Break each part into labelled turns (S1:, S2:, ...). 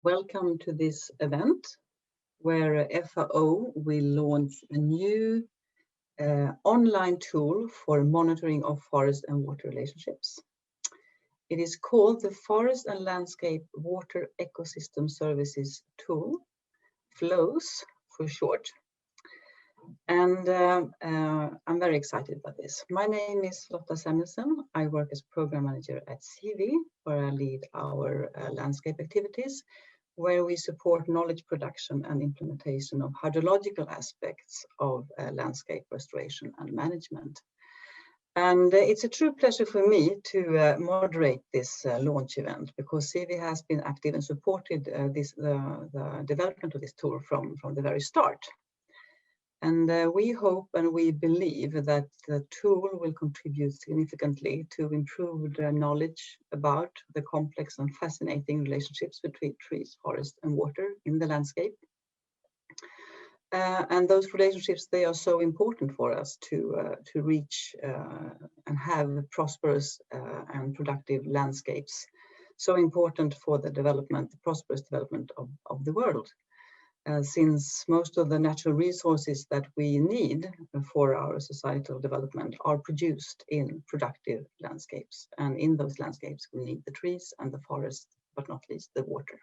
S1: Welcome to this event where FAO will launch a new online tool for monitoring of forest and water relationships. It is called the Forest and Landscape Water Ecosystem Services Tool, FL-WES for short. And I'm very excited about this. My name is Lotta Samuelsson. I work as program manager at CV, where I lead our landscape activities, where we support knowledge production and implementation of hydrological aspects of landscape restoration and management. And it's a true pleasure for me to moderate this launch event, because CV has been active and supported the development of this tool from the very start. And we hope and we believe that the tool will contribute significantly to improved knowledge about the complex and fascinating relationships between trees, forest, and water in the landscape. And those relationships, they are so important for us to reach and have prosperous and productive landscapes. So important for the development, the prosperous development of the world. Since most of the natural resources that we need for our societal development are produced in productive landscapes. And in those landscapes, we need the trees and the forest, but not least the water.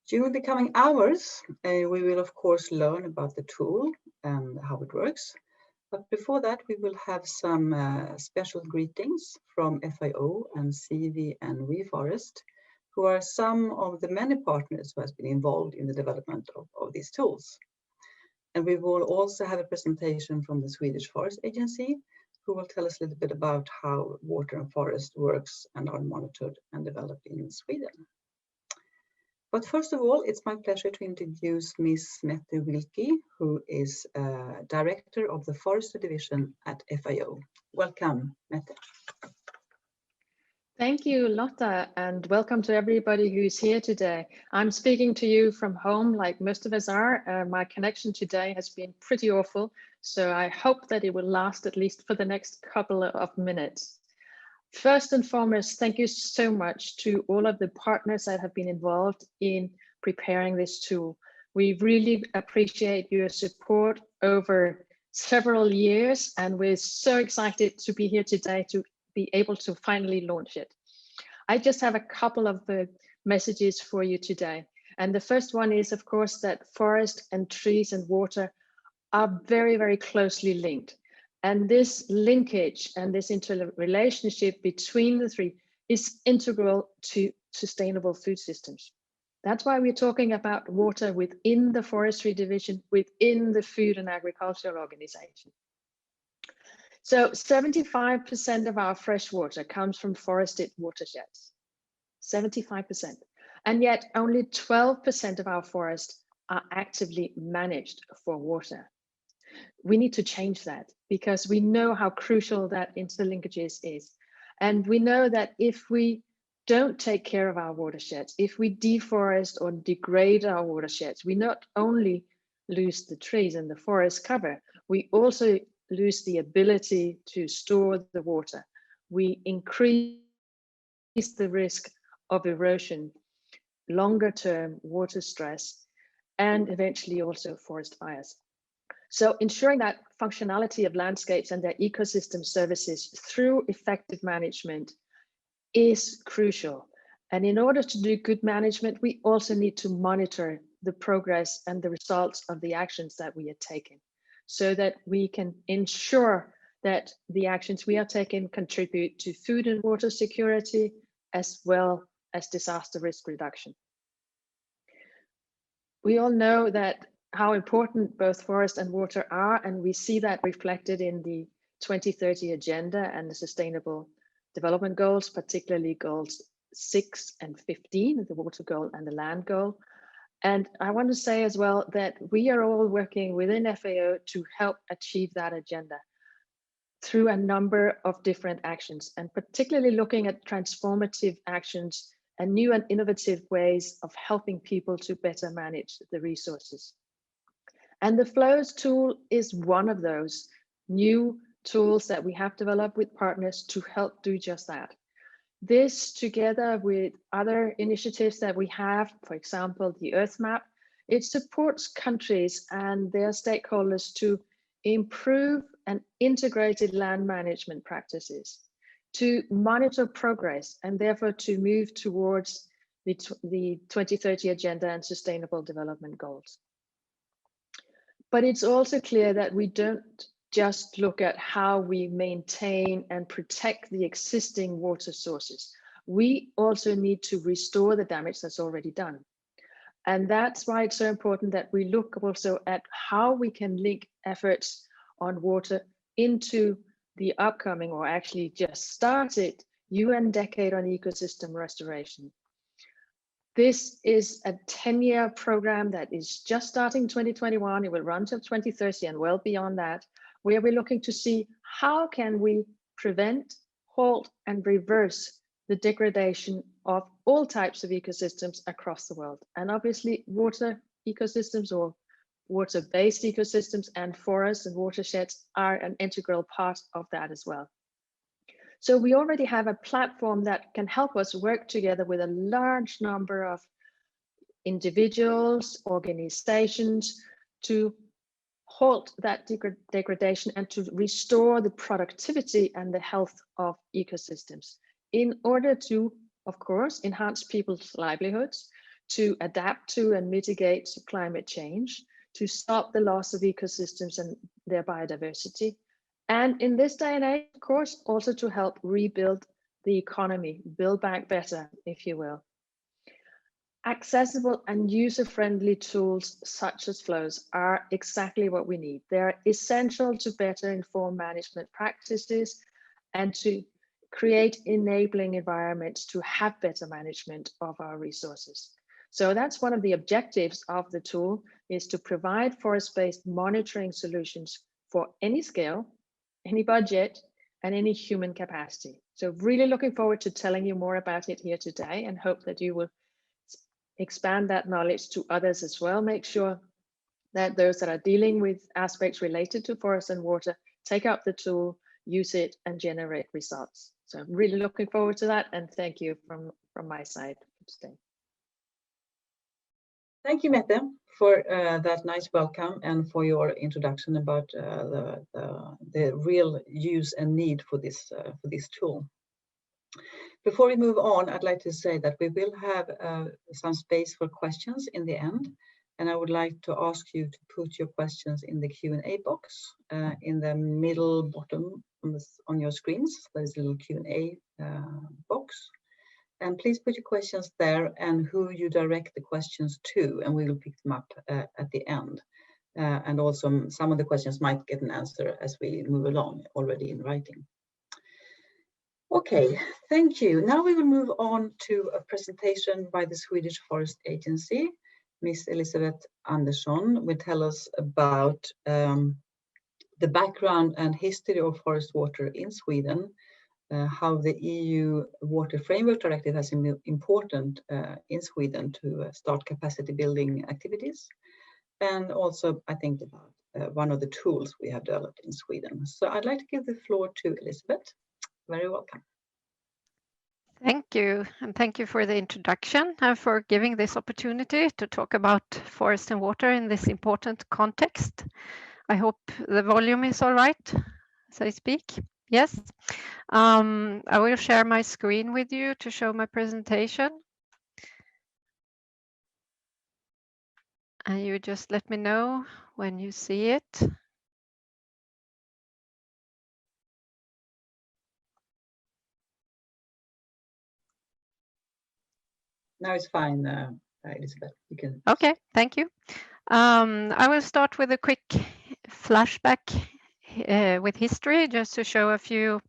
S1: During the coming hours, we will of course learn about the tool and how it works. But before that, we will have some special greetings from FAO and CV and WeForest, who are some of the many partners who has been involved in the development of these tools. And we will also have a presentation from the Swedish Forest Agency, who will tell us a little bit about how water and forest works and are monitored and developed in Sweden. But first of all, it's my pleasure to introduce Ms. Mette Wilkie, who is Director of the Forestry Division at FAO. Welcome, Mette.
S2: Thank you, Lotta, and welcome to everybody who's here today. I'm speaking to you from home, like most of us are. My connection today has been pretty awful, so I hope that it will last at least for the next couple of minutes. First and foremost, thank you so much to all of the partners that have been involved in preparing this tool. We really appreciate your support over several years, and we're so excited to be here today to be able to finally launch it. I just have a couple of messages for you today. And the first one is, of course, that forest and trees and water are very, very closely linked. And this linkage and this interrelationship between the three is integral to sustainable food systems. That's why we're talking about water within the forestry division, within the Food and Agricultural Organization. So 75% of our fresh water comes from forested watersheds, 75%. And yet only 12% of our forests are actively managed for water. We need to change that because we know how crucial that interlinkages is. And we know that if we don't take care of our watersheds, if we deforest or degrade our watersheds, we not only lose the trees and the forest cover, we also lose the ability to store the water. We increase the risk of erosion, longer term water stress, and eventually also forest fires. So ensuring that functionality of landscapes and their ecosystem services through effective management is crucial. And in order to do good management, we also need to monitor the progress and the results of the actions that we are taking, so that we can ensure that the actions we are taking contribute to food and water security, as well as disaster risk reduction. We all know that how important both forest and water are, and we see that reflected in the 2030 agenda and the Sustainable Development Goals, particularly goals 6 and 15, the water goal and the land goal. And I want to say as well that we are all working within FAO to help achieve that agenda through a number of different actions, and particularly looking at transformative actions and new and innovative ways of helping people to better manage the resources. And the FL-WES tool is one of those new tools that we have developed with partners to help do just that. This, together with other initiatives that we have, for example, the Earth Map, it supports countries and their stakeholders to improve and integrated land management practices, to monitor progress, and therefore to move towards the 2030 Agenda and Sustainable Development Goals. But it's also clear that we don't just look at how we maintain and protect the existing water sources. We also need to restore the damage that's already done. And that's why it's so important that we look also at how we can link efforts on water into the upcoming, or actually just started, UN Decade on Ecosystem Restoration. This is a 10-year program that is just starting 2021. It will run till 2030 and well beyond that, where we're looking to see how can we prevent, halt, and reverse the degradation of all types of ecosystems across the world. And obviously water ecosystems, or water-based ecosystems, and forests and watersheds are an integral part of that as well. So we already have a platform that can help us work together with a large number of individuals, organizations, to halt that degradation and to restore the productivity and the health of ecosystems in order to, of course, enhance people's livelihoods, to adapt to and mitigate climate change, to stop the loss of ecosystems and their biodiversity. And in this day and age, of course, also to help rebuild the economy, build back better, if you will. Accessible and user-friendly tools such as FL-WES are exactly what we need. They're essential to better inform management practices and to create enabling environments to have better management of our resources. So that's one of the objectives of the tool, is to provide forest-based monitoring solutions for any scale, any budget, and any human capacity. So really looking forward to telling you more about it here today, and hope that you will expand that knowledge to others as well. Make sure that those that are dealing with aspects related to forest and water take up the tool, use it, and generate results. So I'm really looking forward to that, and thank you from my side today.
S1: Thank you, Mette, for that nice welcome and for your introduction about the real use and need for this tool. Before we move on, I'd like to say that we will have some space for questions in the end, and I would like to ask you to put your questions in the Q&A box in the middle bottom on your screens. There's a little Q&A box. And please put your questions there and who you direct the questions to, and we will pick them up at the end. And also some of the questions might get an answer as we move along already in writing. Okay, thank you. Now we will move on to a presentation by the Swedish Forest Agency. Miss Elisabeth Andersson will tell us about the background and history of forest water in Sweden, how the EU Water Framework Directive has been important in Sweden to start capacity building activities, and also I think about one of the tools we have developed in Sweden. So I'd like to give the floor to Elisabeth. Very welcome.
S3: Thank you, and thank you for the introduction and for giving this opportunity to talk about forest and water in this important context. I hope the volume is all right as I speak. Yes, I will share my screen with you to show my presentation. And you just let me know when you see it.
S1: Now it's fine, Elisabeth. You can.
S3: Okay, thank you. I will start with a quick flashback with history, just to show a few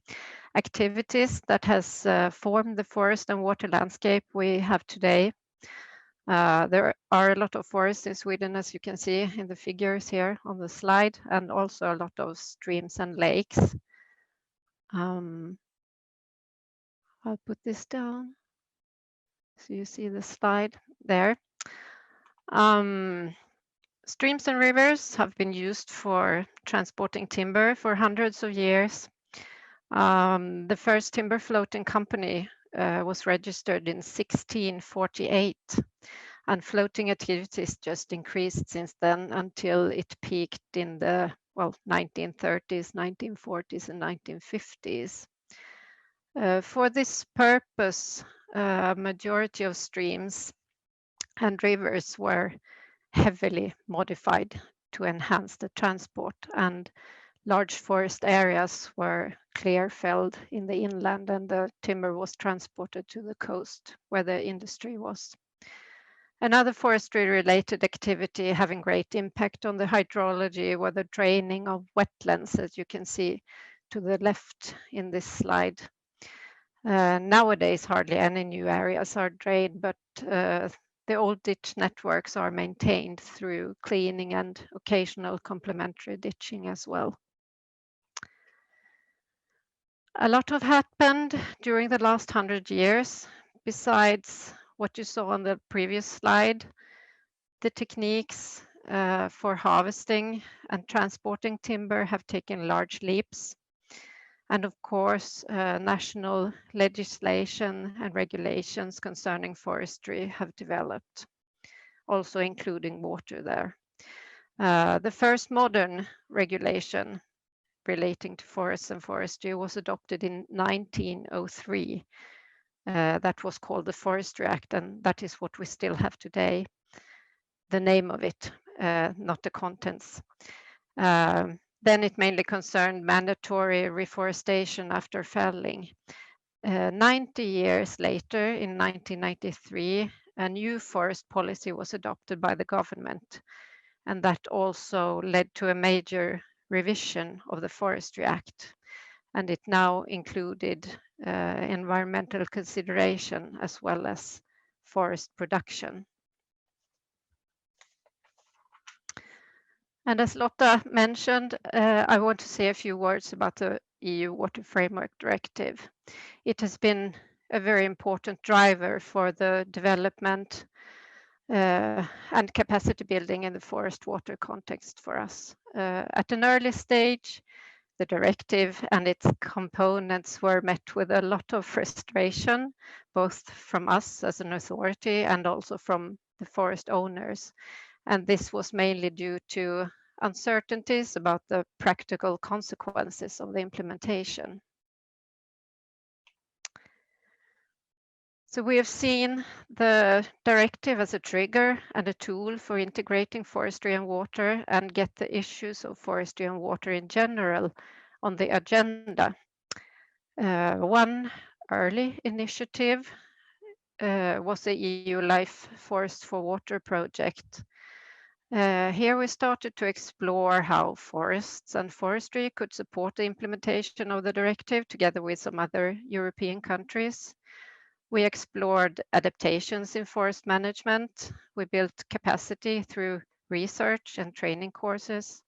S3: activities that has formed the forest and water landscape we have today. There are a lot of forests in Sweden, as you can see in the figures here on the slide, and also a lot of streams and lakes. I'll put this down so you see the slide there. Streams and rivers have been used for transporting timber for hundreds of years. The first timber floating company was registered in 1648, and floating activities just increased since then until it peaked in the 1930s, 1940s, and 1950s. For this purpose, majority of streams and rivers were heavily modified to enhance the transport, and large forest areas were clear-felled in the inland, and the timber was transported to the coast where the industry was. Another forestry-related activity having great impact on the hydrology were the draining of wetlands, as you can see to the left in this slide. Nowadays, hardly any new areas are drained, but the old ditch networks are maintained through cleaning and occasional complementary ditching as well. A lot have happened during the last 100 years. Besides what you saw on the previous slide, the techniques for harvesting and transporting timber have taken large leaps. And of course, national legislation and regulations concerning forestry have developed, also including water there. The first modern regulation relating to forests and forestry was adopted in 1903. That was called the Forestry Act, and that is what we still have today. The name of it, not the contents. Then it mainly concerned mandatory reforestation after felling. 90 years later, in 1993, a new forest policy was adopted by the government, and that also led to a major revision of the Forestry Act, and it now included environmental consideration as well as forest production. And as Lotta mentioned, I want to say a few words about the EU Water Framework Directive. It has been a very important driver for the development and capacity building in the forest water context for us. At an early stage, the directive and its components were met with a lot of frustration, both from us as an authority and also from the forest owners. And this was mainly due to uncertainties about the practical consequences of the implementation. So we have seen the directive as a trigger and a tool for integrating forestry and water and get the issues of forestry and water in general on the agenda. One early initiative was the EU Life Forest for Water project. Here we started to explore how forests and forestry could support the implementation of the directive together with some other European countries. We explored adaptations in forest management. We built capacity through research and training courses.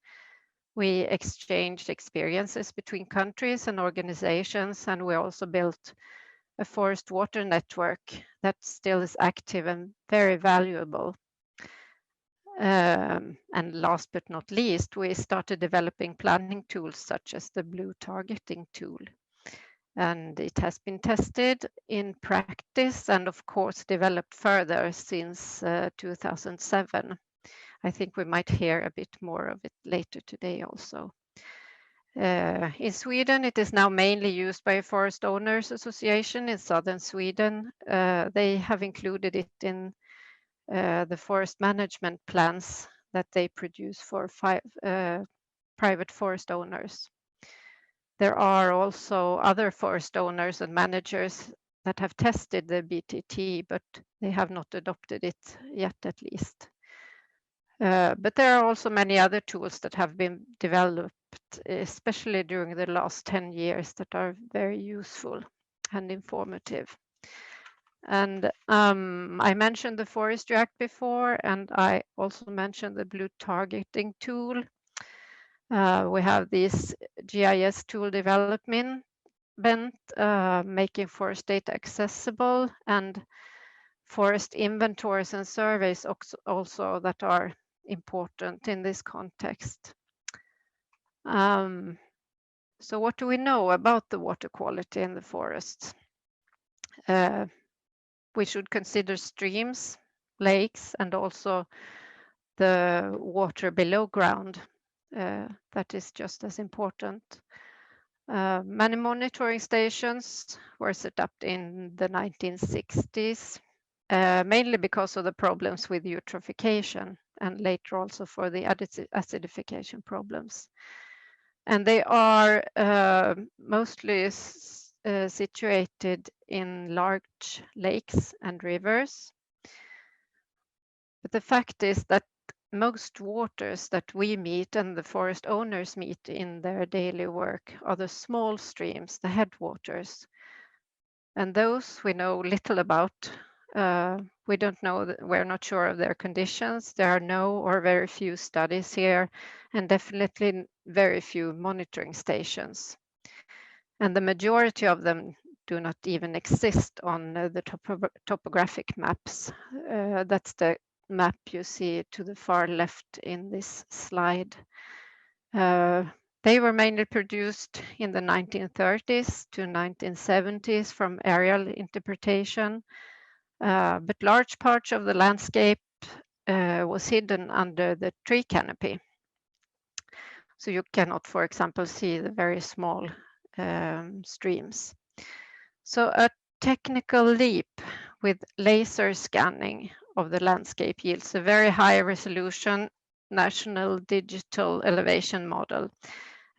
S3: We exchanged experiences between countries and organizations, and we also built a forest water network that still is active and very valuable. And last but not least, we started developing planning tools such as the blue targeting tool. And it has been tested in practice and of course developed further since 2007. I think we might hear a bit more of it later today also. In Sweden, it is now mainly used by a Forest Owners Association in southern Sweden. They have included it in the forest management plans that they produce for private forest owners. There are also other forest owners and managers that have tested the BTT, but they have not adopted it yet at least. But there are also many other tools that have been developed, especially during the last 10 years, that are very useful and informative. And I mentioned the Forestry Act before, and I also mentioned the blue targeting tool. We have this GIS tool development, making forest data accessible, and forest inventories and surveys also that are important in this context. So what do we know about the water quality in the forests? We should consider streams, lakes, and also the water below ground. That is just as important. Many monitoring stations were set up in the 1960s, mainly because of the problems with eutrophication and later also for the acidification problems. And they are mostly situated in large lakes and rivers. But the fact is that most waters that we meet and the forest owners meet in their daily work are the small streams, the headwaters. And those we know little about. We don't know, we're not sure of their conditions. There are no or very few studies here, and definitely very few monitoring stations. And the majority of them do not even exist on the topographic maps. That's the map you see to the far left in this slide. They were mainly produced in the 1930s to 1970s from aerial interpretation, but large parts of the landscape was hidden under the tree canopy. So you cannot, for example, see the very small streams. So a technical leap with laser scanning of the landscape yields a very high resolution national digital elevation model.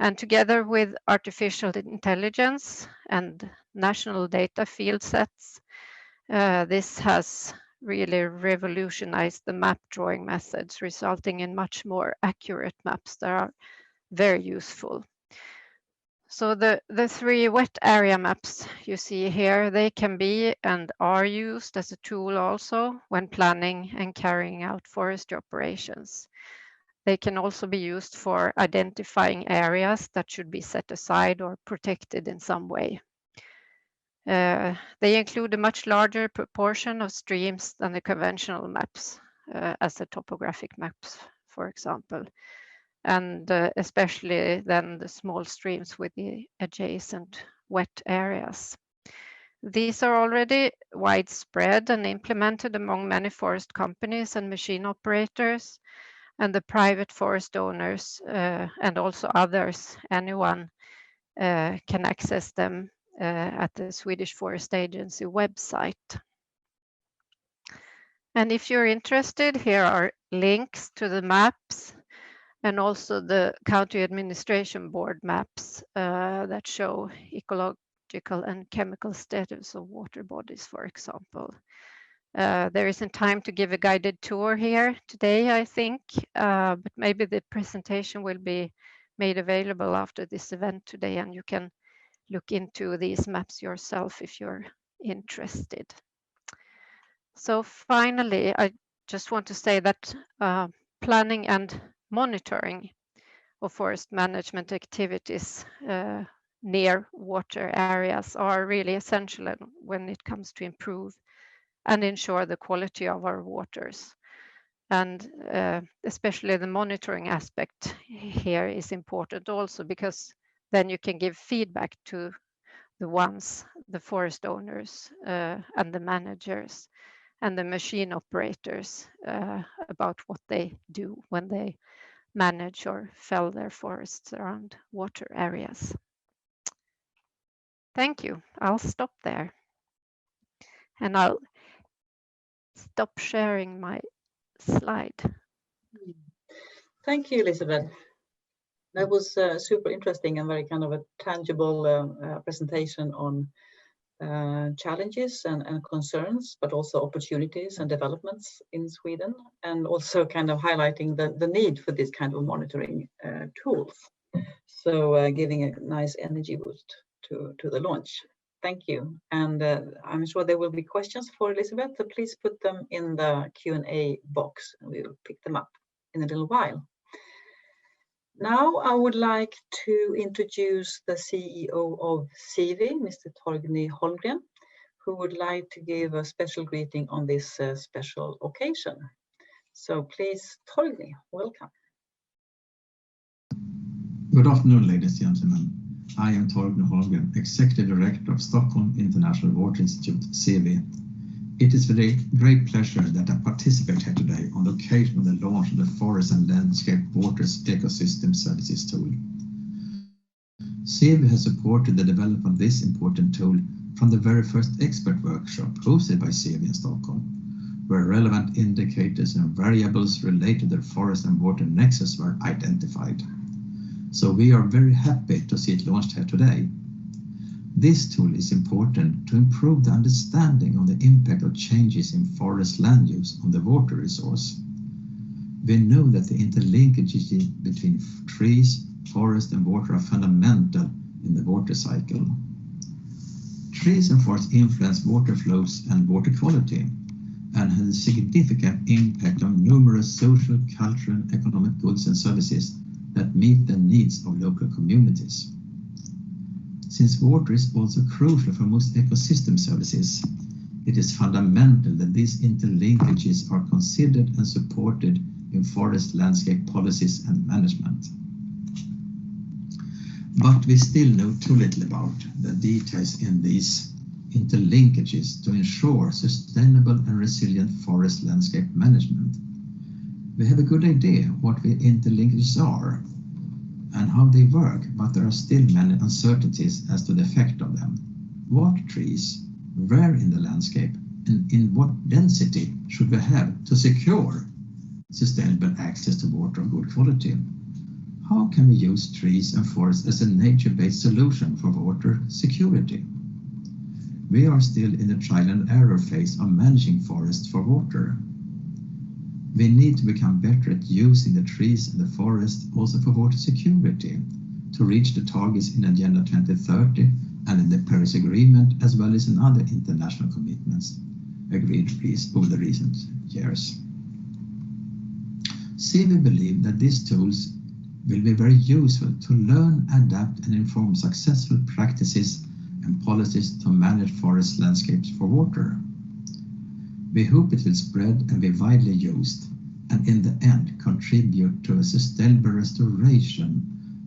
S3: And together with artificial intelligence and national data field sets, this has really revolutionized the map drawing methods, resulting in much more accurate maps that are very useful. So the three wet area maps you see here, they can be and are used as a tool also when planning and carrying out forestry operations. They can also be used for identifying areas that should be set aside or protected in some way. They include a much larger proportion of streams than the conventional maps, as the topographic maps, for example, and especially then the small streams with the adjacent wet areas. These are already widespread and implemented among many forest companies and machine operators, and the private forest owners and also others, anyone can access them at the Swedish Forest Agency website. And if you're interested, here are links to the maps and also the County Administration Board maps that show ecological and chemical status of water bodies, for example. There isn't time to give a guided tour here today, I think, but maybe the presentation will be made available after this event today, and you can look into these maps yourself if you're interested. So finally, I just want to say that planning and monitoring of forest management activities near water areas are really essential when it comes to improve and ensure the quality of our waters. And especially the monitoring aspect here is important also, because then you can give feedback to the forest owners and the managers and the machine operators about what they do when they manage or fell their forests around water areas. Thank you. I'll stop there. And I'll stop sharing my slide.
S1: Thank you, Elizabeth. That was super interesting and very kind of a tangible presentation on challenges and concerns, but also opportunities and developments in Sweden, and also kind of highlighting the need for this kind of monitoring tools. So giving a nice energy boost to the launch. Thank you. And I'm sure there will be questions for Elizabeth, so please put them in the Q&A box and we will pick them up in a little while. Now I would like to introduce the CEO of Sivi, Mr. Torgny Holmgren, who would like to give a special greeting on this special occasion. So please, Torgny, welcome.
S4: Good afternoon, ladies and gentlemen. I am Torben Holmgren, Executive Director of Stockholm International Water Institute, CEWE. It is with a great pleasure that I participate here today on the occasion of the launch of the Forest and Landscape Waters Ecosystem Services tool. CEWE has supported the development of this important tool from the very first expert workshop hosted by CEWE in Stockholm, where relevant indicators and variables related to the forest and water nexus were identified. So we are very happy to see it launched here today. This tool is important to improve the understanding of the impact of changes in forest land use on the water resource. We know that the interlinkages between trees, forest and water are fundamental in the water cycle. Trees and forests influence water flows and water quality and have a significant impact on numerous social, cultural and economic goods and services that meet the needs of local communities. Since water is also crucial for most ecosystem services, it is fundamental that these interlinkages are considered and supported in forest landscape policies and management. But we still know too little about the details in these interlinkages to ensure sustainable and resilient forest landscape management. We have a good idea what the interlinkages are and how they work, but there are still many uncertainties as to the effect of them. What trees, where in the landscape, and in what density should we have to secure sustainable access to water of good quality? How can we use trees and forests as a nature-based solution for water security? We are still in the trial and error phase of managing forests for water. We need to become better at using the trees and the forest also for water security to reach the targets in Agenda 2030 and in the Paris Agreement, as well as in other international commitments agreed over the recent years. CEWE believe that these tools will be very useful to learn, adapt and inform successful practices and policies to manage forest landscapes for water. We hope it will spread and be widely used and in the end contribute to a sustainable restoration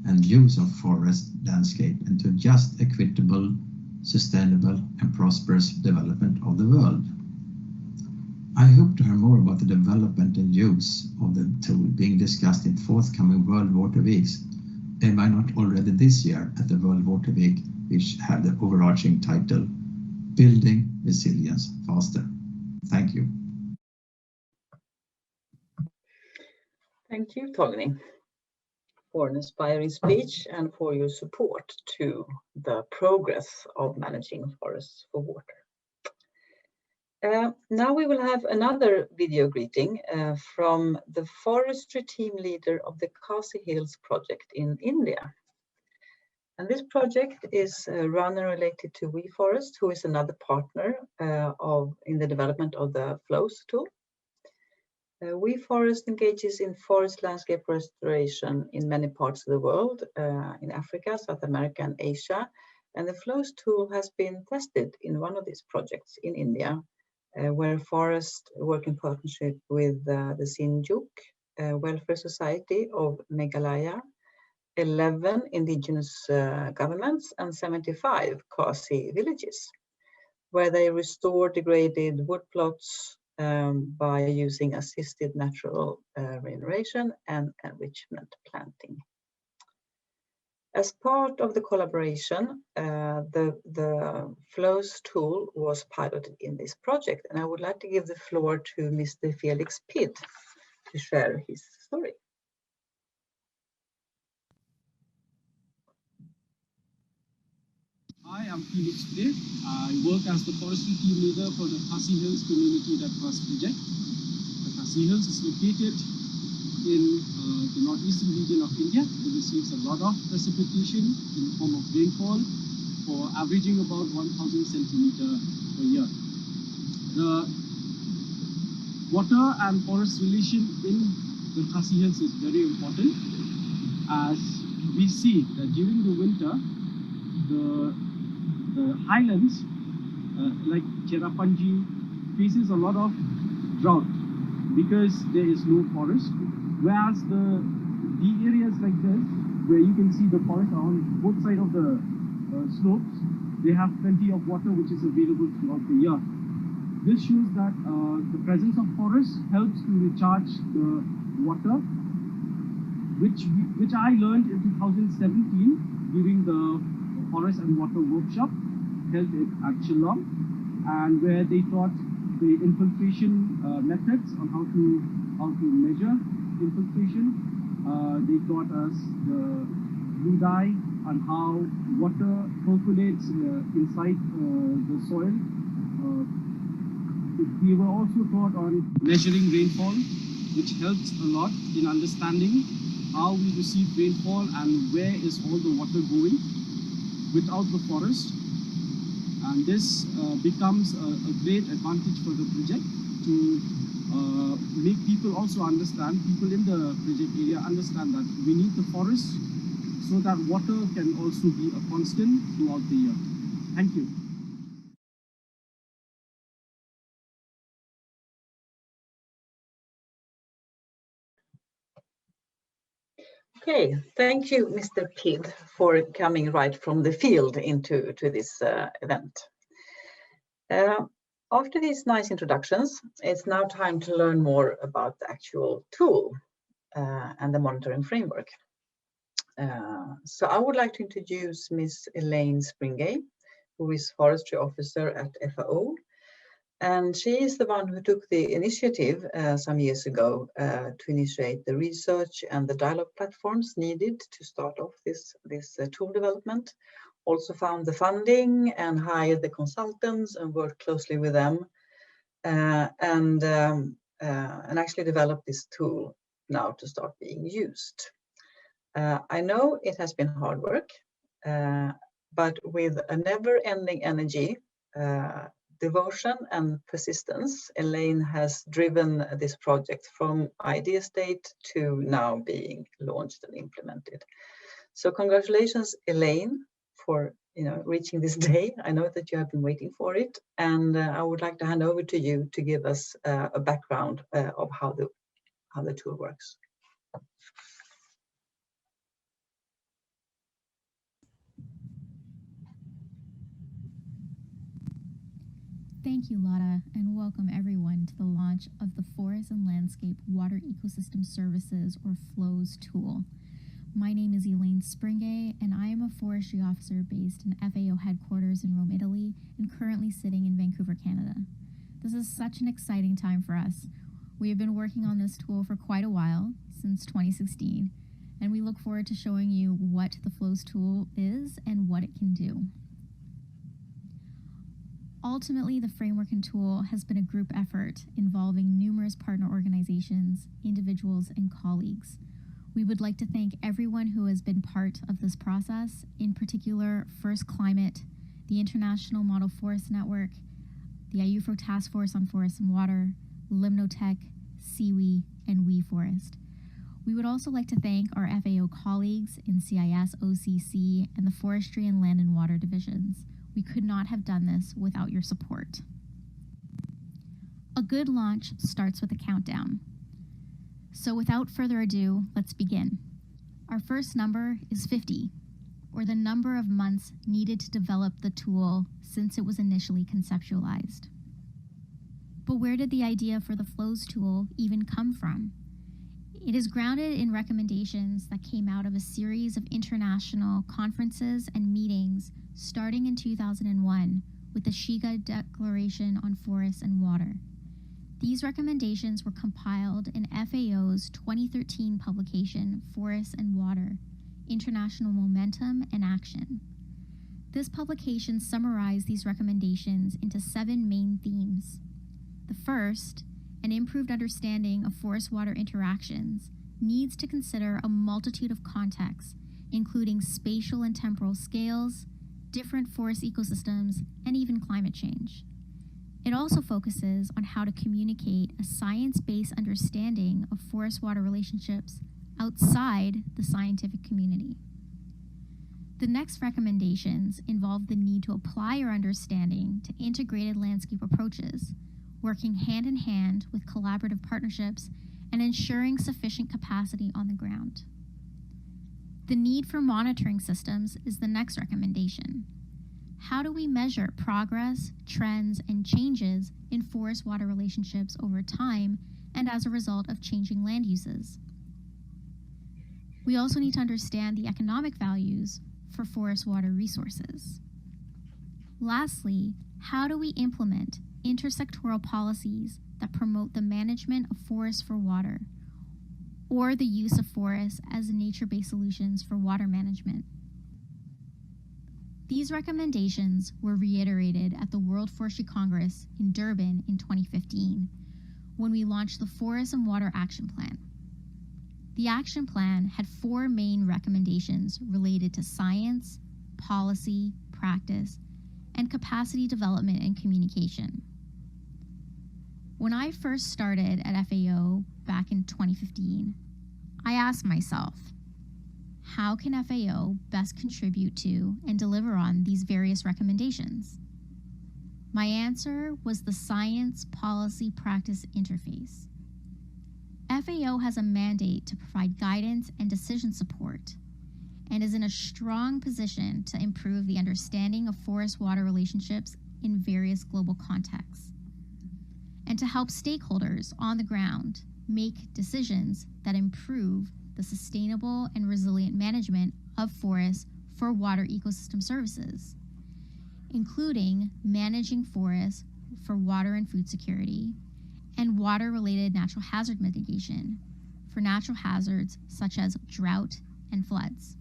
S4: and use of forest landscape and to just, equitable, sustainable and prosperous development of the world. I hope to hear more about the development and use of the tool being discussed in forthcoming World Water Weeks, and why not already this year at the World Water Week, which have the overarching title, Building Resilience Faster. Thank you.
S1: Thank you, Torgny, for an inspiring speech and for your support to the progress of managing forests for water. Now we will have another video greeting from the forestry team leader of the Khasi Hills project in India. And this project is run and related to WeForest, who is another partner in the development of the FL-WES tool. WeForest engages in forest landscape restoration in many parts of the world, in Africa, South America and Asia. And the FL-WES tool has been tested in one of these projects in India, where forest work in partnership with the Sinjuk Welfare Society of Meghalaya, 11 indigenous governments and 75 Khasi villages, where they restore degraded wood plots by using assisted natural regeneration and enrichment planting. As part of the collaboration, the FL-WES tool was piloted in this project, and I would like to give the floor to Mr. Felix Pitt to share his story.
S5: Hi, I'm Felix Pitt. I work as the forestry team leader for the Khasi Hills Community Networks project. The Khasi Hills is located in the northeastern region of India. It receives a lot of precipitation in the form of rainfall, for averaging about 1,000 centimeters per year. The water and forest relation in the Khasi Hills is very important, as we see that during the winter, the highlands like Cherrapunji faces a lot of drought because there is no forest, whereas the areas like this where you can see the forest on both sides of the slopes. They have plenty of water which is available throughout the year. This shows that the presence of forest helps to recharge the water, which I learned in 2017 during the Forest and Water Workshop held at Shillong, and where they taught the infiltration methods on how to measure infiltration. They taught us the blue dye and how water percolates inside the soil. We were also taught on measuring rainfall, which helps a lot in understanding how we receive rainfall and where is all the water going without the forest. And this becomes a great advantage for the project to make people also understand, people in the project area understand that we need the forest so that water can also be a constant throughout the year. Thank you.
S1: Okay, thank you, Mr. Pid, for coming right from the field into this event. After these nice introductions, it's now time to learn more about the actual tool and the monitoring framework. So I would like to introduce Ms. Elaine Springay, who is Forestry Officer at FAO. And she is the one who took the initiative some years ago to initiate the research and the dialogue platforms needed to start off this tool development. Also found the funding and hired the consultants and worked closely with them and actually developed this tool now to start being used. I know it has been hard work, but with a never-ending energy, devotion and persistence, Elaine has driven this project from idea state to now being launched and implemented. So congratulations, Elaine, for reaching this day. I know that you have been waiting for it, and I would like to hand over to you to give us a background of how the tool works.
S6: Thank you, Lotta, and welcome everyone to the launch of the Forest and Landscape Water Ecosystem Services, or FL-WES tool. My name is Elaine Springay, and I am a forestry officer based in FAO headquarters in Rome, Italy, and currently sitting in Vancouver, Canada. This is such an exciting time for us. We have been working on this tool for quite a while, since 2016, and we look forward to showing you what the FL-WES tool is and what it can do. Ultimately, the framework and tool has been a group effort involving numerous partner organizations, individuals, and colleagues. We would like to thank everyone who has been part of this process, in particular First Climate, the International Model Forest Network, the IUFO Task Force on Forest and Water, Limnotech, CIWI, and We Forest. We would also like to thank our FAO colleagues in CIS, OCC, and the Forestry and Land and Water divisions. We could not have done this without your support. A good launch starts with a countdown. So without further ado, let's begin. Our first number is 50, or the number of months needed to develop the tool since it was initially conceptualized. But where did the idea for the FL-WES tool even come from? It is grounded in recommendations that came out of a series of international conferences and meetings starting in 2001 with the Shiga Declaration on Forests and Water. These recommendations were compiled in FAO's 2013 publication, Forests and Water, International Momentum and Action. This publication summarized these recommendations into 7 main themes. The first, an improved understanding of forest-water interactions, needs to consider a multitude of contexts, including spatial and temporal scales, different forest ecosystems, and even climate change. It also focuses on how to communicate a science-based understanding of forest-water relationships outside the scientific community. The next recommendations involve the need to apply our understanding to integrated landscape approaches, working hand in hand with collaborative partnerships and ensuring sufficient capacity on the ground. The need for monitoring systems is the next recommendation. How do we measure progress, trends, and changes in forest-water relationships over time and as a result of changing land uses? We also need to understand the economic values for forest-water resources. Lastly, how do we implement intersectoral policies that promote the management of forests for water, or the use of forests as nature-based solutions for water management? These recommendations were reiterated at the World Forestry Congress in Durban in 2015, when we launched the Forest and Water Action Plan. The action plan had 4 main recommendations related to science, policy, practice, and capacity development and communication. When I first started at FAO back in 2015, I asked myself, how can FAO best contribute to and deliver on these various recommendations? My answer was the Science Policy Practice Interface. FAO has a mandate to provide guidance and decision support, and is in a strong position to improve the understanding of forest-water relationships in various global contexts, and to help stakeholders on the ground make decisions that improve the sustainable and resilient management of forests for water ecosystem services, including managing forests for water and food security, and water-related natural hazard mitigation for natural hazards such as drought and floods.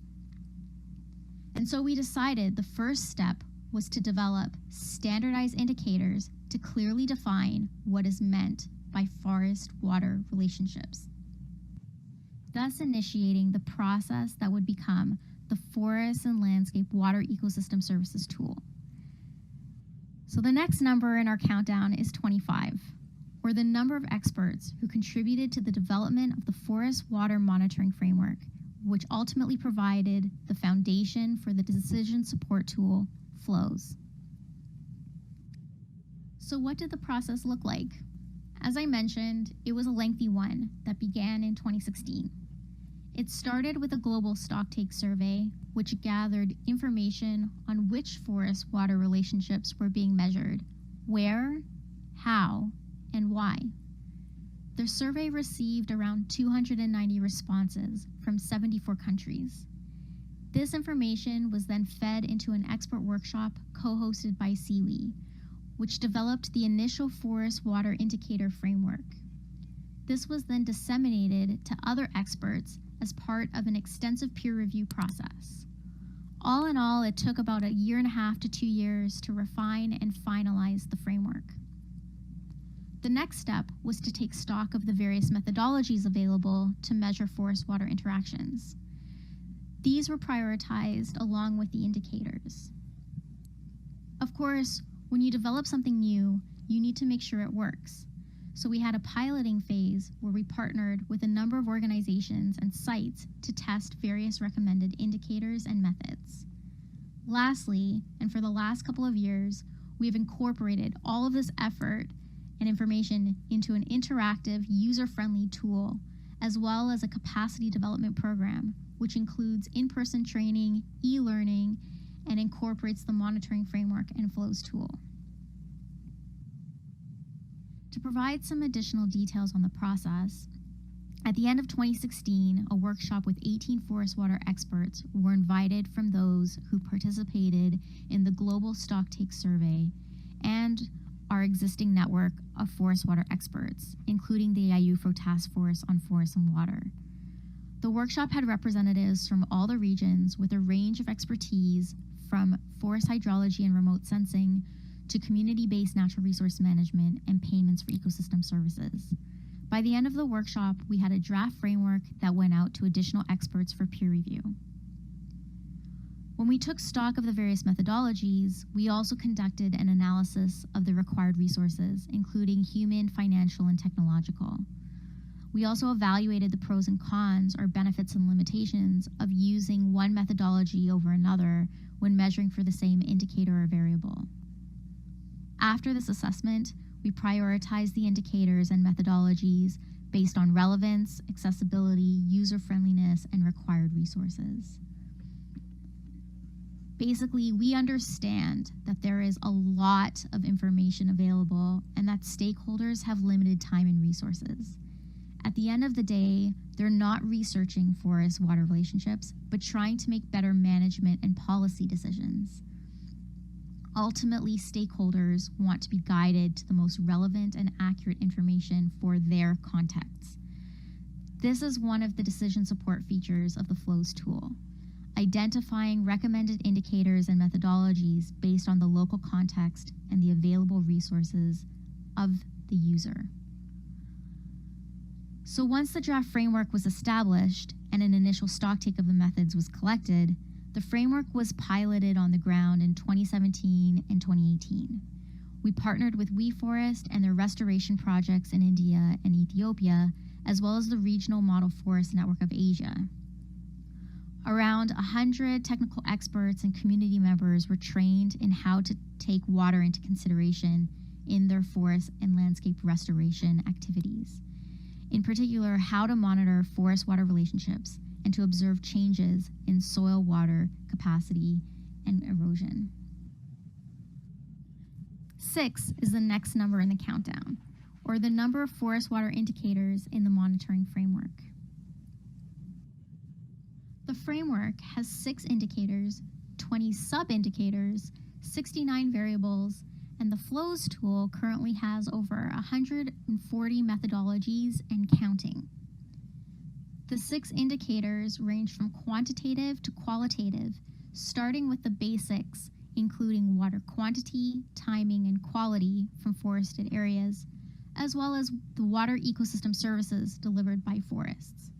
S6: And so we decided the first step was to develop standardized indicators to clearly define what is meant by forest-water relationships, thus initiating the process that would become the Forest and Landscape Water Ecosystem Services tool. So the next number in our countdown is 25, or the number of experts who contributed to the development of the Forest Water Monitoring Framework, which ultimately provided the foundation for the decision support tool, FL-WES. So what did the process look like? As I mentioned, it was a lengthy one that began in 2016. It started with a global stocktake survey, which gathered information on which forest-water relationships were being measured, where, how, and why. The survey received around 290 responses from 74 countries. This information was then fed into an expert workshop co-hosted by CWE, which developed the initial forest water indicator framework. This was then disseminated to other experts as part of an extensive peer review process. All in all, it took about 1.5 to 2 years to refine and finalize the framework. The next step was to take stock of the various methodologies available to measure forest-water interactions. These were prioritized along with the indicators. Of course, when you develop something new, you need to make sure it works. So we had a piloting phase where we partnered with a number of organizations and sites to test various recommended indicators and methods. Lastly, and for the last couple of years, we've incorporated all of this effort and information into an interactive, user-friendly tool, as well as a capacity development program, which includes in-person training, e-learning, and incorporates the monitoring framework and FL-WES tool. To provide some additional details on the process, at the end of 2016, a workshop with 18 forest water experts were invited from those who participated in the global stocktake survey and our existing network of forest water experts, including the IUFO Task Force on Forest and Water. The workshop had representatives from all the regions with a range of expertise, from forest hydrology and remote sensing to community-based natural resource management and payments for ecosystem services. By the end of the workshop, we had a draft framework that went out to additional experts for peer review. When we took stock of the various methodologies, we also conducted an analysis of the required resources, including human, financial, and technological. We also evaluated the pros and cons, or benefits and limitations, of using one methodology over another when measuring for the same indicator or variable. After this assessment, we prioritize the indicators and methodologies based on relevance, accessibility, user-friendliness, and required resources. Basically, we understand that there is a lot of information available and that stakeholders have limited time and resources. At the end of the day, they're not researching forest-water relationships, but trying to make better management and policy decisions. Ultimately, stakeholders want to be guided to the most relevant and accurate information for their contexts. This is one of the decision support features of the FL-WES tool, identifying recommended indicators and methodologies based on the local context and the available resources of the user. So once the draft framework was established and an initial stocktake of the methods was collected, the framework was piloted on the ground in 2017 and 2018. We partnered with WeForest and their restoration projects in India and Ethiopia, as well as the Regional Model Forest Network of Asia. Around 100 technical experts and community members were trained in how to take water into consideration in their forest and landscape restoration activities. In particular, how to monitor forest-water relationships and to observe changes in soil-water capacity and erosion. 6 is the next number in the countdown, or the number of forest-water indicators in the monitoring framework. The framework has 6 indicators, 20 sub-indicators, 69 variables, and the FL-WES tool currently has over 140 methodologies and counting. The 6 indicators range from quantitative to qualitative, starting with the basics, including water quantity, timing, and quality from forested areas, as well as the water ecosystem services delivered by forests.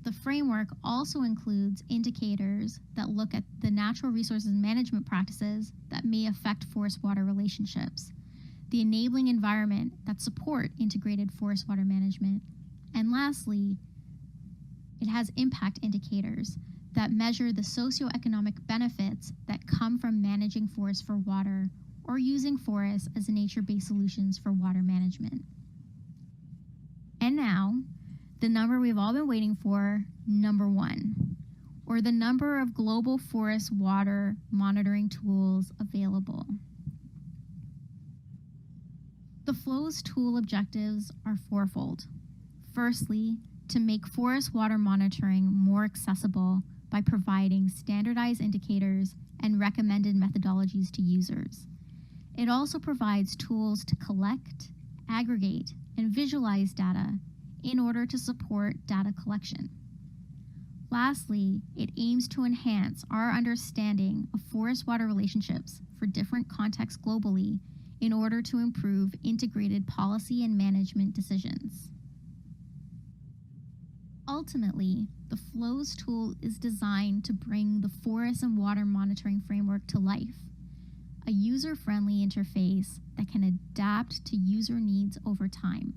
S6: The framework also includes indicators that look at the natural resources management practices that may affect forest-water relationships, the enabling environment that support integrated forest-water management, and lastly, it has impact indicators that measure the socioeconomic benefits that come from managing forests for water or using forests as nature-based solutions for water management. And now, the number we've all been waiting for, number 1, or the number of global forest water monitoring tools available. The FL-WES tool objectives are fourfold. Firstly, to make forest water monitoring more accessible by providing standardized indicators and recommended methodologies to users. It also provides tools to collect, aggregate, and visualize data in order to support data collection. Lastly, it aims to enhance our understanding of forest-water relationships for different contexts globally in order to improve integrated policy and management decisions. Ultimately, the FL-WES tool is designed to bring the forest and water monitoring framework to life, a user-friendly interface that can adapt to user needs over time.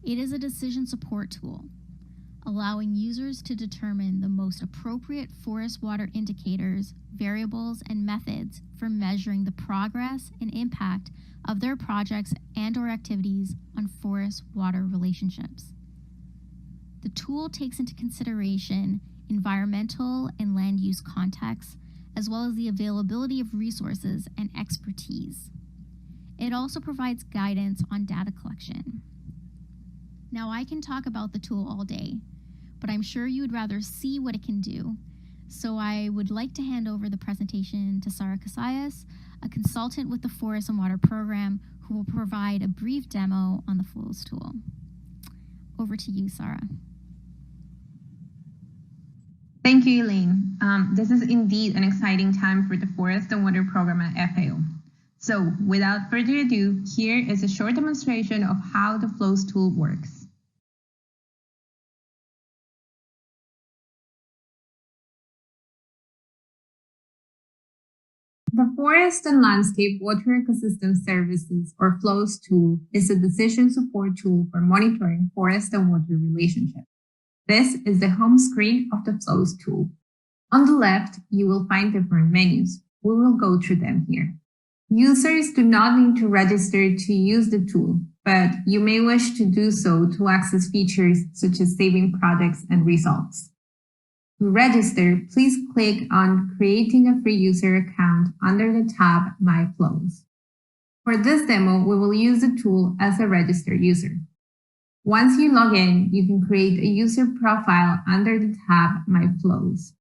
S6: It is a decision support tool, allowing users to determine the most appropriate forest water indicators, variables, and methods for measuring the progress and impact of their projects and/or activities on forest-water relationships. The tool takes into consideration environmental and land use contexts, as well as the availability of resources and expertise. It also provides guidance on data collection. Now, I can talk about the tool all day, but I'm sure you would rather see what it can do. So I would like to hand over the presentation to Sarah Casillas, a consultant with the Forest and Water Program, who will provide a brief demo on the FL-WES tool. Over to you, Sarah.
S7: Thank you, Elaine. This is indeed an exciting time for the Forest and Water Program at FAO. So without further ado, here is a short demonstration of how the FL-WES tool works. The Forest and Landscape Water Ecosystem Services, or FL-WES tool, is a decision support tool for monitoring forest and water relationships. This is the home screen of the FL-WES tool. On the left, you will find different menus. We will go through them here. Users do not need to register to use the tool, but you may wish to do so to access features such as saving projects and results. To register, please click on Creating a Free User Account under the tab My Flows. For this demo, we will use the tool as a registered user. Once you log in, you can create a user profile under the tab My Flows.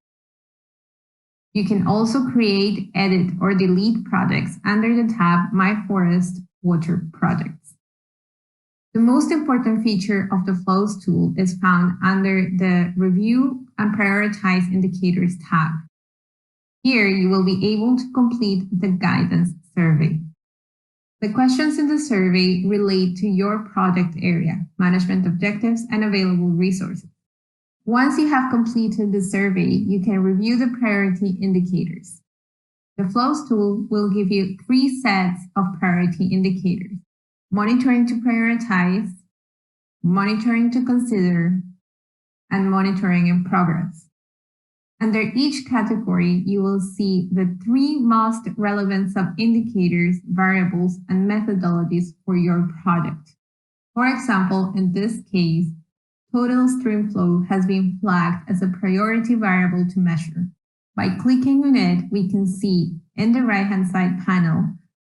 S7: You can also create, edit, or delete projects under the tab My Forest Water Projects. The most important feature of the Flows tool is found under the Review and Prioritize Indicators tab. Here, you will be able to complete the guidance survey. The questions in the survey relate to your project area, management objectives, and available resources. Once you have completed the survey, you can review the priority indicators. The Flows tool will give you 3 sets of priority indicators: monitoring to prioritize, monitoring to consider, and monitoring in progress. Under each category, you will see the 3 most relevant sub-indicators, variables, and methodologies for your project. For example, in this case, total stream flow has been flagged as a priority variable to measure. By clicking on it, we can see in the right-hand side panel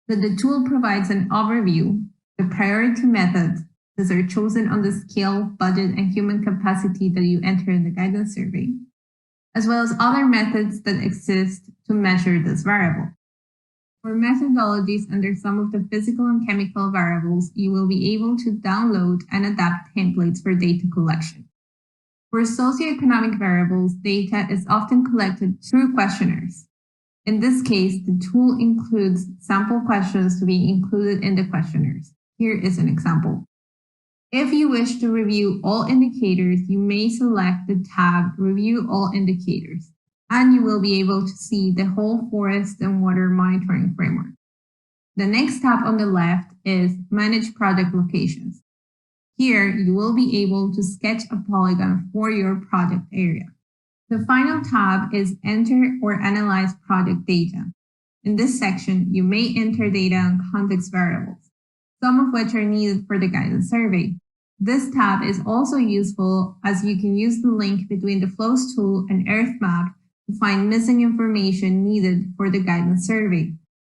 S7: that the tool provides an overview, the priority methods that are chosen on the scale, budget, and human capacity that you enter in the guidance survey, as well as other methods that exist to measure this variable. For methodologies under some of the physical and chemical variables, you will be able to download and adapt templates for data collection. For socioeconomic variables, data is often collected through questionnaires. In this case, the tool includes sample questions to be included in the questionnaires. Here is an example. If you wish to review all indicators, you may select the tab Review All Indicators, and you will be able to see the whole forest and water monitoring framework. The next tab on the left is Manage Project Locations. Here, you will be able to sketch a polygon for your project area. The final tab is Enter or Analyze Project Data. In this section, you may enter data on context variables, some of which are needed for the guidance survey. This tab is also useful as you can use the link between the Flows tool and Earth Map to find missing information needed for the guidance survey.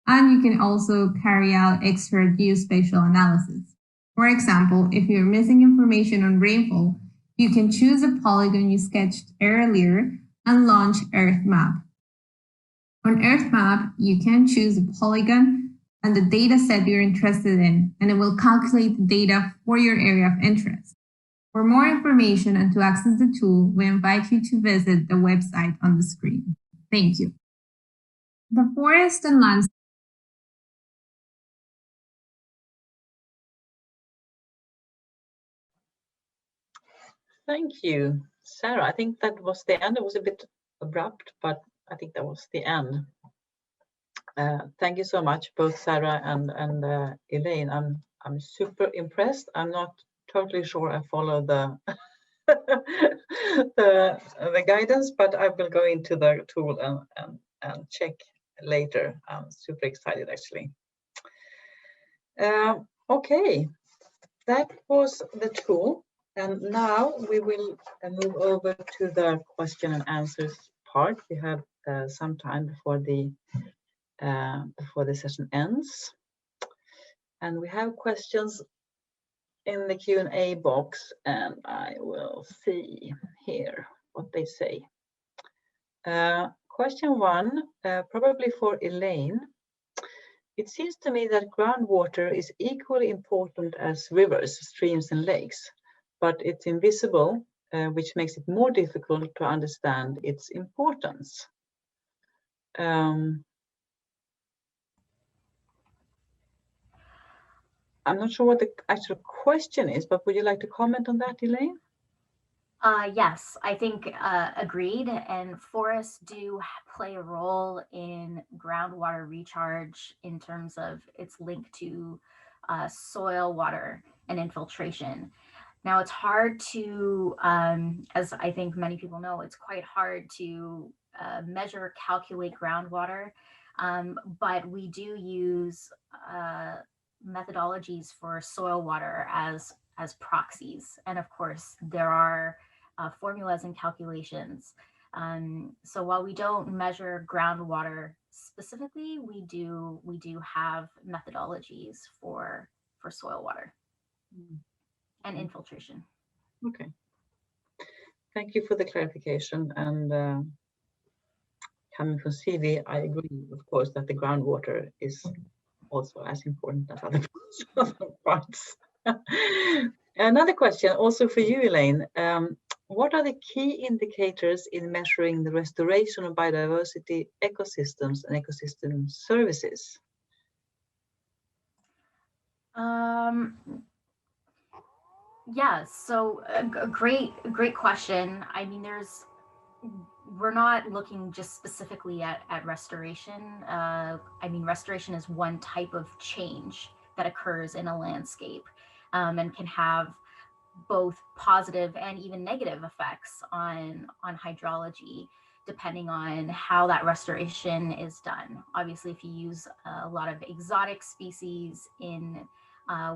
S7: And you can also carry out extra geospatial analysis. For example, if you're missing information on rainfall, you can choose a polygon you sketched earlier and launch Earth Map. On Earth Map, you can choose a polygon and the data set you're interested in, and it will calculate the data for your area of interest. For more information and to access the tool, we invite you to visit the website on the screen. Thank you. The forest and landscape.
S1: Thank you, Sarah. I think that was the end. It was a bit abrupt, but I think that was the end. Thank you so much, both Sarah and Elaine. I'm super impressed. I'm not totally sure I follow the the guidance, but I will go into the tool and check later. I'm super excited actually. Okay, that was the tool, and now we will move over to the question and answers part. We have some time before the session ends, and we have questions in the Q&A box, and I will see here what they say. Question 1, probably for Elaine. It seems to me that groundwater is equally important as rivers, streams, and lakes, but it's invisible, which makes it more difficult to understand its importance. I'm not sure what the actual question is, but would you like to comment on that, Elaine?
S8: Yes, I think agreed. And forests do play a role in groundwater recharge in terms of its link to soil, water, and infiltration. Now, it's hard to, as I think many people know, it's quite hard to measure, calculate groundwater. But we do use methodologies for soil water as proxies. And of course, there are formulas and calculations. So while we don't measure groundwater specifically, we do have methodologies for soil water and infiltration.
S1: Okay. Thank you for the clarification. And coming from CV, I agree, of course, that the groundwater is also as important as other parts. Another question also for you, Elaine. What are the key indicators in measuring the restoration of biodiversity, ecosystems, and ecosystem services?
S8: Yeah, so a great question. I mean, we're not looking just specifically at restoration. I mean, restoration is one type of change that occurs in a landscape, and can have both positive and even negative effects on hydrology, depending on how that restoration is done. Obviously, if you use a lot of exotic species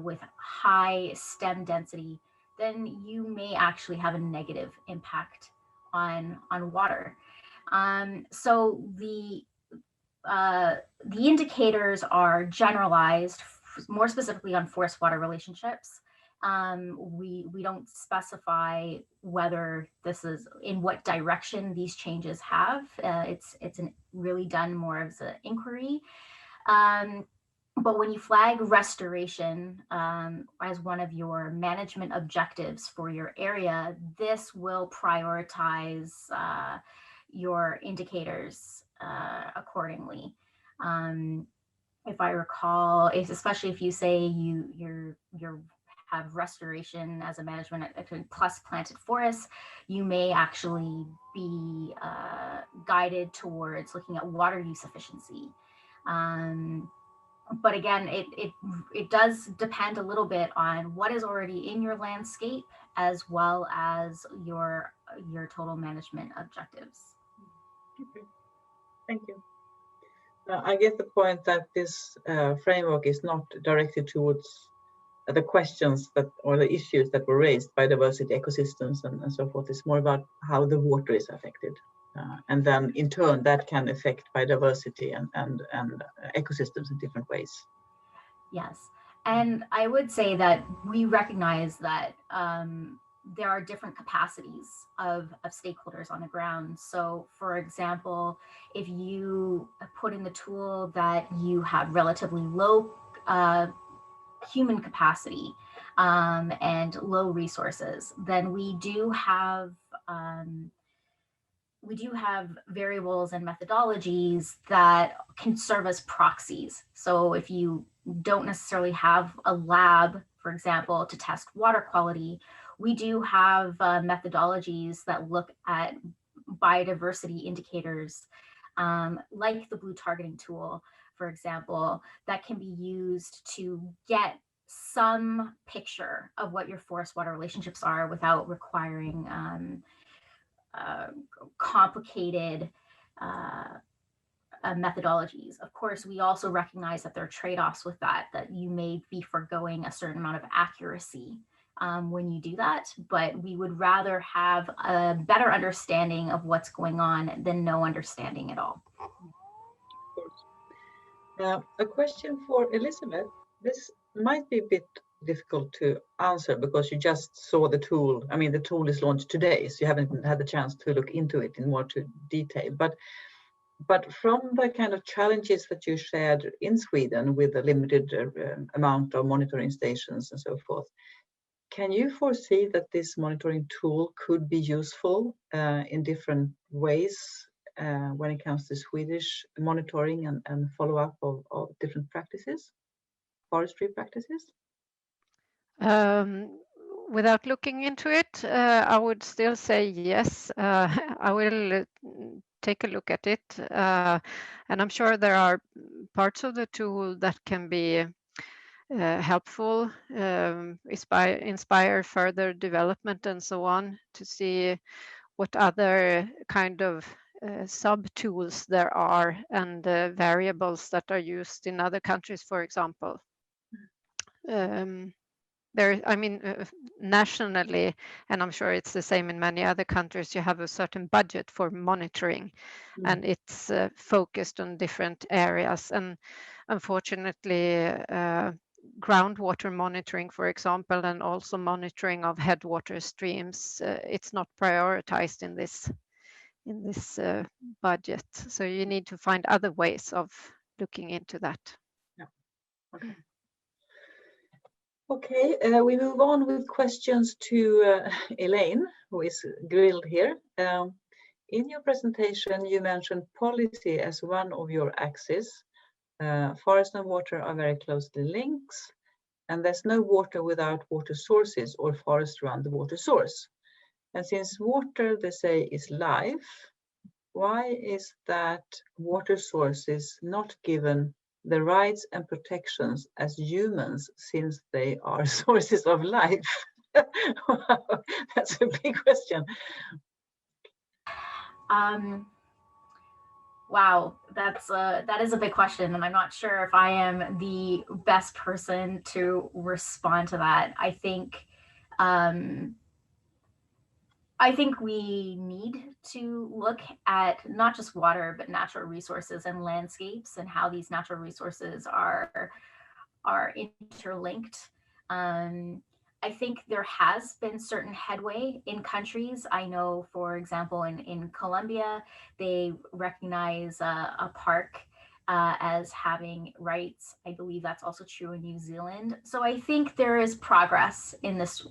S8: with high stem density, then you may actually have a negative impact on water. So the indicators are generalized, more specifically on forest-water relationships. We don't specify whether this is in what direction these changes have. It's really done more as an inquiry. But when you flag restoration as one of your management objectives for your area, this will prioritize your indicators accordingly. If I recall, especially if you say you have restoration as a management plus planted forests, you may actually be guided towards looking at water use efficiency. But again, it does depend a little bit on what is already in your landscape, as well as your total management objectives.
S1: Okay. Thank you. I get the point that this framework is not directed towards the questions or the issues that were raised by diversity, ecosystems, and so forth. It's more about how the water is affected. And then in turn, that can affect biodiversity and ecosystems in different ways.
S8: Yes. And I would say that we recognize that there are different capacities of stakeholders on the ground. So for example, if you put in the tool that you have relatively low human capacity and low resources, then we do have variables and methodologies that can serve as proxies. So if you don't necessarily have a lab, for example, to test water quality, we do have methodologies that look at biodiversity indicators, like the blue targeting tool, for example, that can be used to get some picture of what your forest water relationships are without requiring complicated methodologies. Of course, we also recognize that there are trade-offs with that you may be forgoing a certain amount of accuracy when you do that, but we would rather have a better understanding of what's going on than no understanding at all.
S1: Of course. A question for Elizabeth. This might be a bit difficult to answer because you just saw the tool. I mean, the tool is launched today, so you haven't had the chance to look into it in more detail. But from the kind of challenges that you shared in Sweden with a limited amount of monitoring stations and so forth, can you foresee that this monitoring tool could be useful in different ways when it comes to Swedish monitoring and follow-up of different practices, forestry practices?
S3: Without looking into it, I would still say yes. I will take a look at it. And I'm sure there are parts of the tool that can be helpful, inspire further development and so on, to see what other kind of sub-tools there are and variables that are used in other countries, for example. Nationally, and I'm sure it's the same in many other countries, you have a certain budget for monitoring, and it's focused on different areas. And unfortunately, groundwater monitoring, for example, and also monitoring of headwater streams, it's not prioritized in this budget. So you need to find other ways of looking into that.
S1: Yeah. Okay. Okay, we move on with questions to Elaine, who is grilled here. In your presentation, you mentioned policy as one of your axes. Forest and water are very closely linked, and there's no water without water sources or forest around the water source. And since water, they say, is life, why is that water sources not given the rights and protections as humans, since they are sources of life? Wow, that's a big question.
S8: Wow, that is a big question, and I'm not sure if I am the best person to respond to that. I think we need to look at not just water, but natural resources and landscapes, and how these natural resources are interlinked. I think there has been certain headway in countries. I know, for example, in Colombia, they recognize a park as having rights. I believe that's also true in New Zealand. So I think there is progress in this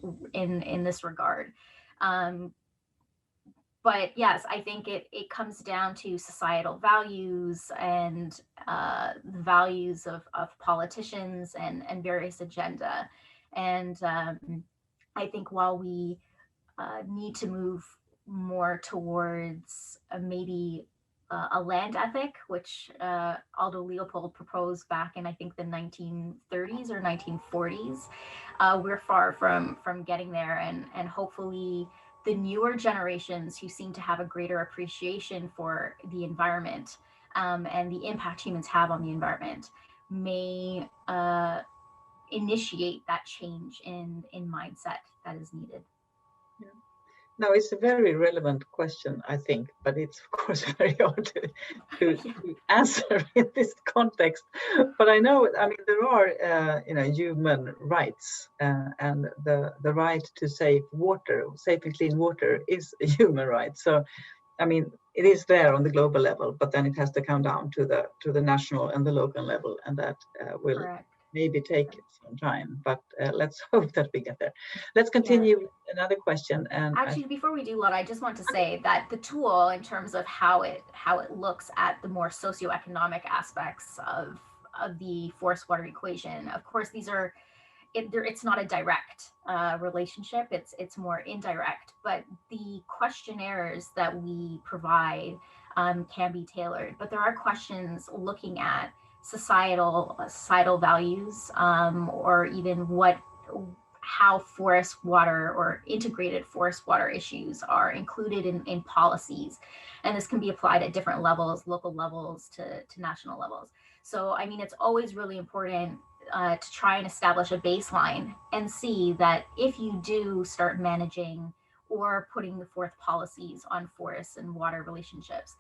S8: regard. But yes, I think it comes down to societal values and the values of politicians and various agenda. And I think while we need to move more towards maybe a land ethic, which Aldo Leopold proposed back in, I think, the 1930s or 1940s, we're far from getting there. And hopefully the newer generations who seem to have a greater appreciation for the environment and the impact humans have on the environment may initiate that change in mindset that is needed.
S1: Yeah. No, it's a very relevant question, I think, but it's of course very hard to answer in this context. But I know, I mean, there are human rights, and the right to safe and clean water is a human right. So, I mean, it is there on the global level, but then it has to come down to the national and the local level, and that will
S8: Correct.
S1: maybe take some time, but let's hope that we get there. Let's continue with another question. And
S8: actually, before we do, Lotta, I just want to say that the tool, in terms of how it looks at the more socioeconomic aspects of the forest water equation, of course, these are it's not a direct relationship. It's more indirect, but the questionnaires that we provide can be tailored. But there are questions looking at societal values, or even how forest water or integrated forest water issues are included in policies. And this can be applied at different levels, local levels to national levels. So, I mean, it's always really important to try and establish a baseline and see that if you do start managing or putting forth policies on forests and water relationships,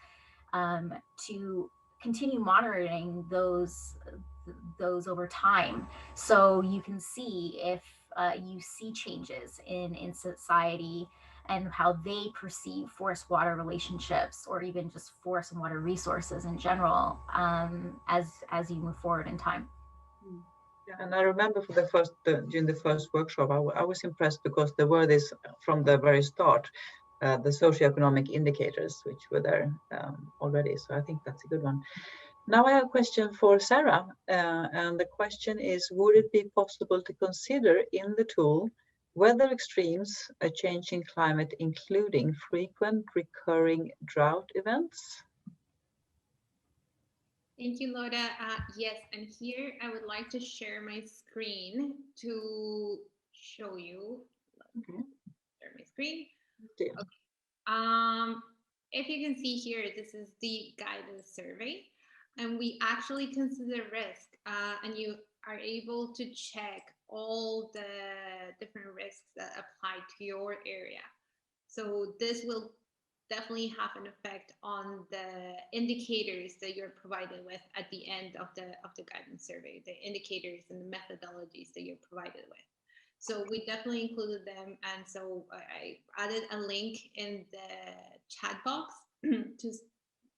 S8: to continue monitoring those over time, so you can see if you see changes in society and how they perceive forest water relationships, or even just forest and water resources in general, as you move forward in time.
S1: And I remember during the first workshop, I was impressed because there were this from the very start, the socioeconomic indicators, which were there already. So I think that's a good one. Now I have a question for Sarah, and the question is, would it be possible to consider in the tool weather extremes, a change in climate, including frequent recurring drought events?
S7: Thank you, Lotta. Yes, and here I would like to share my screen to show you.
S1: Okay.
S7: Share my screen.
S1: Okay.
S9: if you can see here, this is the guidance survey, and we actually consider risk, and you are able to check all the different risks that apply to your area. So this will definitely have an effect on the indicators that you're provided with at the end of the guidance survey, the indicators and the methodologies that you're provided with. So we definitely included them, and so I added a link in the chat box to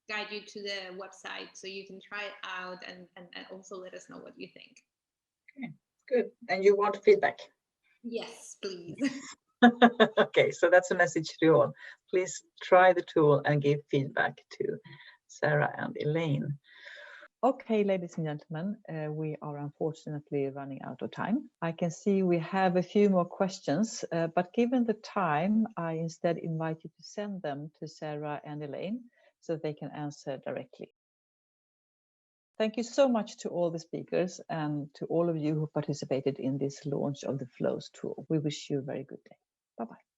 S9: guide you to the website so you can try it out and also let us know what you think.
S1: Okay, good. And you want feedback?
S9: Yes, please.
S1: Okay, so that's a message to you all. Please try the tool and give feedback to Sarah and Elaine. Okay, ladies and gentlemen, we are unfortunately running out of time. I can see we have a few more questions, but given the time, I instead invite you to send them to Sarah and Elaine so they can answer directly. Thank you so much to all the speakers and to all of you who participated in this launch of the FL-WES tool. We wish you a very good day. Bye-bye.